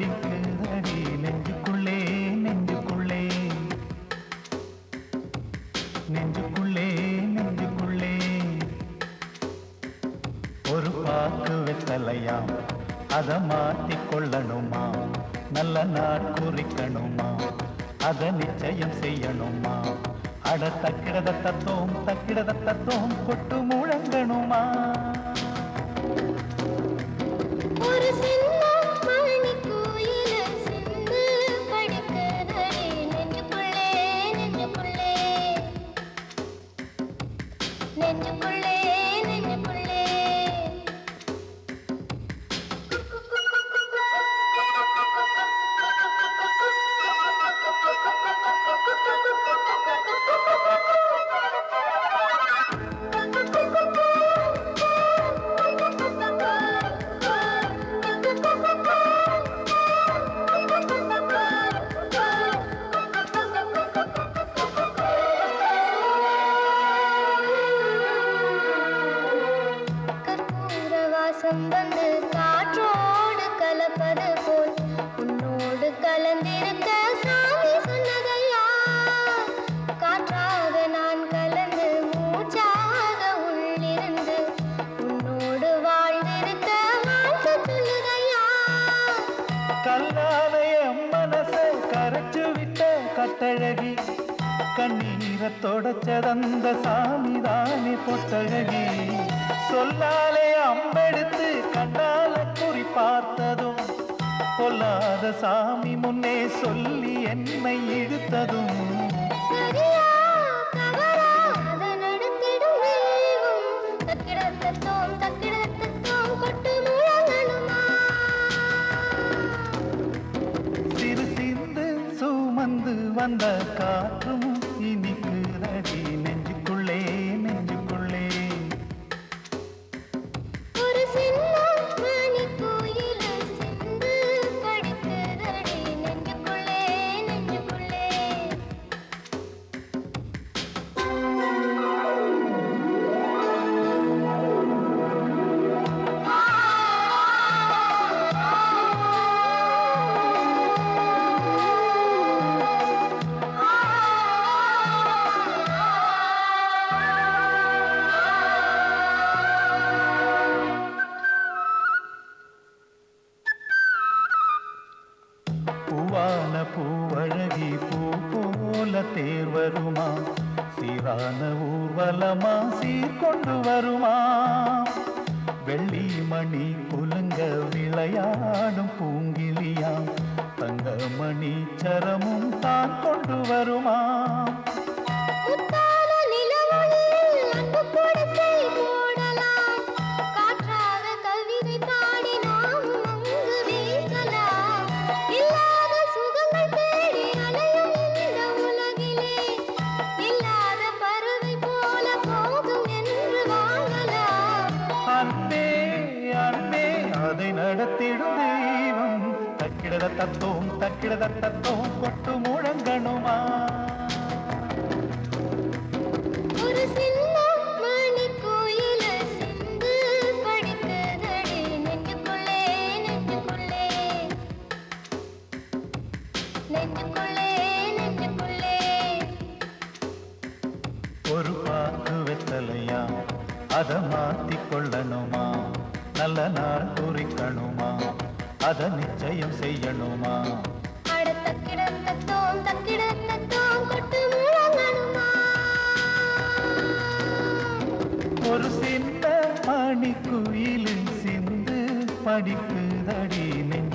படிக்குதடி நெஞ்சுக்குள்ளே நெஞ்சுக்குள்ளே நெஞ்சுக்குள்ளே நெஞ்சுக்குள்ளே ஒரு பாக்கு வெத்தலையா அத மாத்திக்கொள்ளணுமா நல்ல நாள் குறிக்கணுமா அத நிச்சயம் செய்யணுமா அட தக்கிடத தத்தோம் கொட்டு முழங்கணுமா ஒரு சின்ன மணி கோயில சிந்து படுக்குதடி நெஞ்சுக்குள்ளே நெஞ்சுக்குள்ளே நெஞ்சுக்குள்ளே நெஞ்சுக்குள்ளே வாசம் வந்து காற்றோடு கலப்பது போல் உன்னோடு கலந்திருக்க சாமி சொன்னதையா காற்றாக நான் கலந்து மூச்சாக உள்ளிருந்து உன்னோடு வாழ்ந்திருக்க வாழ்த்து சொல்லுதையா கல்லாலய மனசை கரைச்சு விட்ட கட்டழகி கண்ணீரை தொடச்சதந்த சாமிதானே பொட்டழகி சொல்லாலே அம்பெடுத்து கண்ணால குறி பார்த்ததும் பொல்லாத சாமி முன்னே சொல்லி என்னை இழுத்ததும் சரியா தவறா அதை நடத்திடும் தெய்வம் தக்கிடத்தத்தோம் கொட்டு முழங்கணுமா சிறு சிந்து சுமந்து வந்த காற்றும் இனிக்குதடி நெஞ்சுக்குள்ளே நெஞ்சுக்குள்ளே ஒரு சின்ன மணி கோயில சிந்து படுக்குதடி நெஞ்சுக்குள்ளே நெஞ்சுக்குள்ளே பூவான பூவழகி பூ போல தேர் வருமா சீரான ஊர்வலமா சீர்கொண்டு வருமா வெள்ளி மணி குலுங்க விளையாடும் பூங்கிலியா தங்கமணி சரமும் தான் கொண்டு வருமா முத்தான நிலவொளியில் அன்பு குடிசை போடலாம் காற்றாக கவிதை பாடி நாமும் அங்கு வீசலாம் இல்லாத சுகங்கள் தேடி அலையும் இந்த உலகிலே இல்லாத பறவை போல போதும் என்று வாழலாம் அன்பே அன்பே அதை நடத்திடும் தெய்வம் தக்கிடத தத்தோம் கொட்டு முழங்கணுமா ஒரு சின்ன மணி கோயில சிந்து படுக்குதடி நெஞ்சுக்குள்ளே நெஞ்சுக்குள்ளே நெஞ்சுக்குள்ளே நெஞ்சுக்குள்ளே ஒரு பாக்கு வெத்தலையா அத மாத்திக்கொள்ளணுமா நல்ல நாள் குறிக்கணுமா அத நிச்சயம் செய்யணுமா அட தக்கிடத்தத்தோம் கொட்டு முழங்கணுமா ஒரு சின்ன மணி குயிலில் சிந்து படிக்குதடி நெஞ்சு